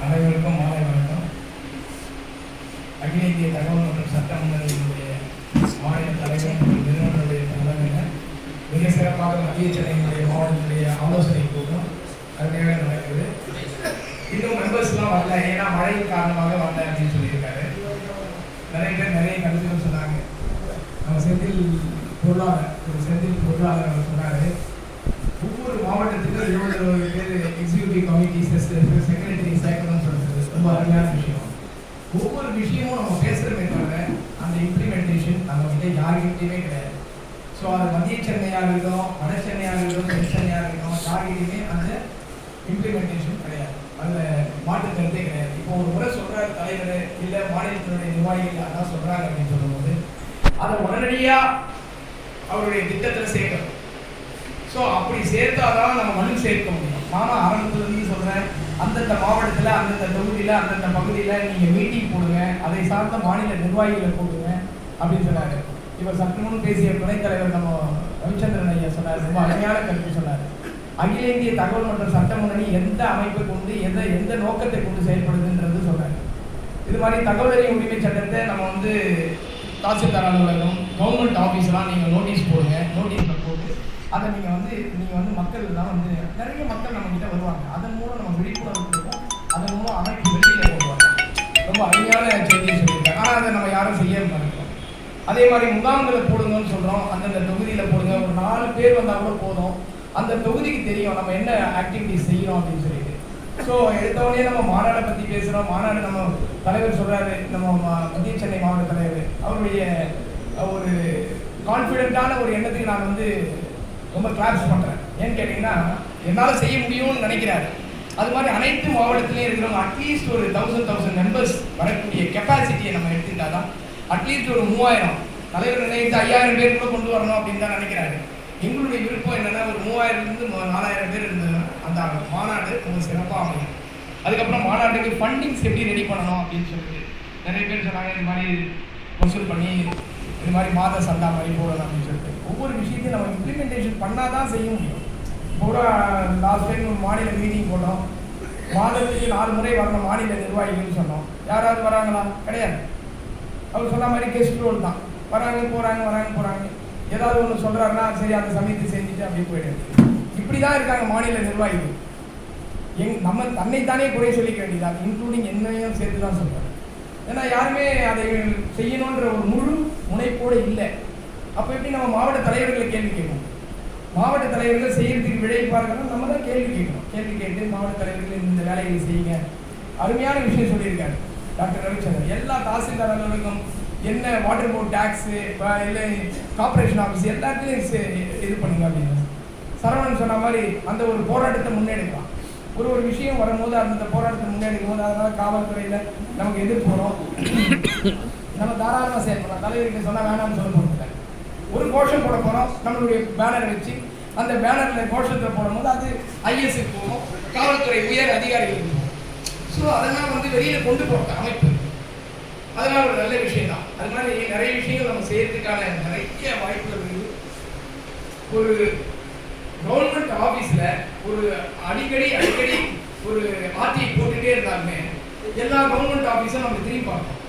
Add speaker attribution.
Speaker 1: அனைவருக்கும் மாலை வணக்கம். அகில இந்திய தகவல் மற்றும் சட்ட முன்னணியினுடைய மாநில தலைவர் மற்றும் நிறுவனங்களுடைய தலைமையில் மிக சிறப்பாக மத்திய சென்னையினுடைய மாவட்டத்தினுடைய ஆலோசனை கூட்டம் அருமையாக நடக்குது. இன்னும் மெம்பர்ஸ்லாம் வரல, ஏன்னா மழை காரணமாக வரல அப்படின்னு சொல்லியிருக்காரு. நிறைய பேர் நிறைய கருத்துக்கள் சொன்னாங்க. நம்ம செந்தில் பொருளாளர் அவர் சொன்னார், ஒவ்வொரு மாவட்டத்துக்கும் 20 பேர் எக்ஸிக்யூட்டிவ் கமிட்டிஸ் செக்ரட்டரி சேர்க்கணும்னு சொல்றது ரொம்ப அருமையான விஷயம். ஒவ்வொரு விஷயமும் நம்ம பேசுகிறோமே தவிர அந்த இம்ப்ளிமெண்டேஷன் நம்மகிட்ட யாருக்கிட்டையுமே கிடையாது. ஸோ அது மத்திய சென்னையாக இருக்கட்டும், வட சென்னையாக இருக்கட்டும், தென் சென்னையாக இருக்கட்டும், யாருக்கிட்டையுமே அந்த இம்ப்ளிமெண்டேஷன் கிடையாது. அதில் மாற்று கருத்தே கிடையாது. இப்போ ஒரு முறை சொல்கிறார் தலைவர் இல்லை மாநிலத்தினுடைய நிர்வாகிகள் அதான் சொல்கிறாங்க அப்படின்னு சொல்லும்போது அதை உடனடியாக அவருடைய திட்டத்தில் சேர்க்கணும். ஸோ அப்படி சேர்த்தாதான் நம்ம மனு சேர்க்க முடியும். நானும் ஆரம்பத்துலேருந்து சொல்கிறேன், அந்தந்த மாவட்டத்தில் அந்தந்த தொகுதியில் அந்தந்த பகுதியில் நீங்கள் மீட்டிங் போடுங்க, அதை சார்ந்த மாநில நிர்வாகிகளை போடுங்க அப்படின்னு சொன்னார். இப்போ சற்று முன் பேசிய துணைத் தலைவர் நம்ம ரவிச்சந்திரன் ஐயா சொன்னார், ரொம்ப அருமையான கருத்து சொன்னார். அகில இந்திய தகவல் மற்றும் சட்ட முன்னணி எந்த அமைப்பை கொண்டு எந்த நோக்கத்தை கொண்டு செயல்படுதுன்றது சொன்னார். இது மாதிரி தகவல் அறியும் உரிமை சட்டத்தை நம்ம தாசில்தார் அலுவலகம், கவர்மெண்ட் ஆஃபீஸ்லாம் நீங்கள் நோட்டீஸ் போடுங்க. நோட்டீஸில் போட்டு அதை நீங்கள் மக்கள்லாம் நிறைய மக்கள் நம்மகிட்ட வருவாங்க. அதன் மூலம் நம்ம விழிப்புணர்வு கொடுப்போம். அதன் மூலம் அமைப்பு வெளியில் போடுவாங்க. ரொம்ப அருமையான செய்தியை சொல்லியிருக்காங்க. ஆனால் அதை நம்ம யாரும் செய்ய மாட்டோம். அதே மாதிரி முகாம்களை போடுங்கன்னு சொல்கிறோம். அந்தந்த தொகுதியில் போடுங்க. ஒரு 4 பேர் வந்தால் கூட போதும். அந்த தொகுதிக்கு தெரியும் நம்ம என்ன ஆக்டிவிட்டிஸ் செய்யணும் அப்படின்னு சொல்லிட்டு. ஸோ எடுத்தவொடனே நம்ம மாநாடை பற்றி பேசுகிறோம். மாநாடு நம்ம தலைவர் சொல்கிறாரு, நம்ம மத்திய சென்னை மாவட்ட தலைவர் அவருடைய ஒரு கான்ஃபிடென்ட்டான ஒரு எண்ணத்துக்கு நான் ரொம்ப கிளாப்ஸ் பண்ணுறேன். ஏன்னு கேட்டிங்கன்னா, என்னால் செய்ய முடியும்னு நினைக்கிறாரு. அது மாதிரி அனைத்து மாவட்டத்திலையும் இருக்கிறவங்க அட்லீஸ்ட் ஒரு 1000 மெம்பர்ஸ் வரக்கூடிய கெப்பாசிட்டியை நம்ம எடுத்துக்கிட்டா தான் அட்லீஸ்ட் ஒரு 3000 தலைவர் நினைத்து 5000 பேர் கூட கொண்டு வரணும் அப்படின்னு தான் நினைக்கிறாரு. எங்களுடைய விருப்பம் என்னென்னா ஒரு 3000லேருந்து 4000 பேர் இருந்ததுன்னா அந்த மாநாடு ரொம்ப சிறப்பாக அமையும். அதுக்கப்புறம் மாநாட்டுக்கு ஃபண்டிங்ஸ் எப்படி ரெடி பண்ணணும் அப்படின்னு சொல்லிட்டு நிறைய பேர் சொன்னாங்க, இது மாதிரி வசூல் பண்ணி இது மாதிரி மாத சந்தா மாதிரி போடணும் அப்படின்னு சொல்லிட்டு. ஒவ்வொரு விஷயத்தையும் நம்ம இம்ப்ளிமெண்டேஷன் பண்ணால் தான் செய்ய முடியும். இப்போ லாஸ்ட் டைம் ஒரு மாநில மீட்டிங் போட்டோம். மாதத்துக்கு 4 முறை வரணும் மாநில நிர்வாகிகள்னு சொன்னோம். யாராவது வராங்களா? கிடையாது. அவர் சொன்ன மாதிரி கெஸ்ட் ரோல் தான். வராங்க போகிறாங்க. ஏதாவது ஒன்று சொல்கிறாருன்னா சரி அந்த சமயத்தை செஞ்சுட்டு அப்படியே போயிடுது. இப்படி தான் இருக்காங்க மாநில நிர்வாகிகள். நம்ம தன்னைத்தானே குறை சொல்லிக்க வேண்டியதாக, இன்க்ளூடிங் என்னையும் சேர்த்து தான் சொல்கிறாங்க. ஏன்னா யாருமே அதை செய்யணுன்ற ஒரு முழு முனைப்போடு இல்லை. அப்போ எப்படி நம்ம மாவட்ட தலைவர்களை கேள்வி கேட்கணும்? மாவட்ட தலைவர்கள் செய்யறதுக்கு விளைவிப்பார்கள், நம்ம தான் கேள்வி கேட்கணும். கேள்வி கேட்டு மாவட்ட தலைவர்கள் இந்த வேலைகளை செய்யுங்க. அருமையான விஷயம் சொல்லியிருக்காரு டாக்டர் ரவிச்சந்திரன். எல்லா தாசில்தார் அலுவலகம் என்ன வாட்டர் போர்ட் டேக்ஸு இல்லை கார்பரேஷன் ஆஃபீஸ் எல்லாத்துலேயும் இது பண்ணுங்க அப்படின்னு சரவணன் சொன்ன மாதிரி அந்த ஒரு போராட்டத்தை முன்னெடுக்கலாம். ஒரு விஷயம் வரும்போது அந்த போராட்டத்தை முன்னெடுக்கும் போது அதனால் காவல்துறையில் நமக்கு எதிர்ப்பு வரும். நம்ம தாராளமாக செயல்படலாம். தலைவர்கிட்ட சொன்னால் வேணாம்னு சொல்ல போகிறதில்ல. ஒரு கோஷம் போட போகிறோம், நம்மளுடைய பேனரை வச்சு அந்த பேனரில் கோஷத்தை போடும்போது அது ஐஎஸ்க்கு போகும், காவல்துறை உயர் அதிகாரிகளுக்கு போகும். ஸோ அதெல்லாம் வெளியில் கொண்டு போகிறது அமைப்பு. அதெல்லாம் ஒரு நல்ல விஷயம் தான். அது மாதிரி நிறைய விஷயங்கள் நம்ம செய்யறதுக்கான நிறைய வாய்ப்புகள் இருக்குது. ஒரு கவர்மெண்ட் ஆஃபீஸில் ஒரு அடிக்கடி ஒரு ஆர்டிஐ போட்டுகிட்டே இருந்தாலுமே எல்லா கவர்மெண்ட் ஆஃபீஸும் நம்ம திரும்பி பார்ப்போம்.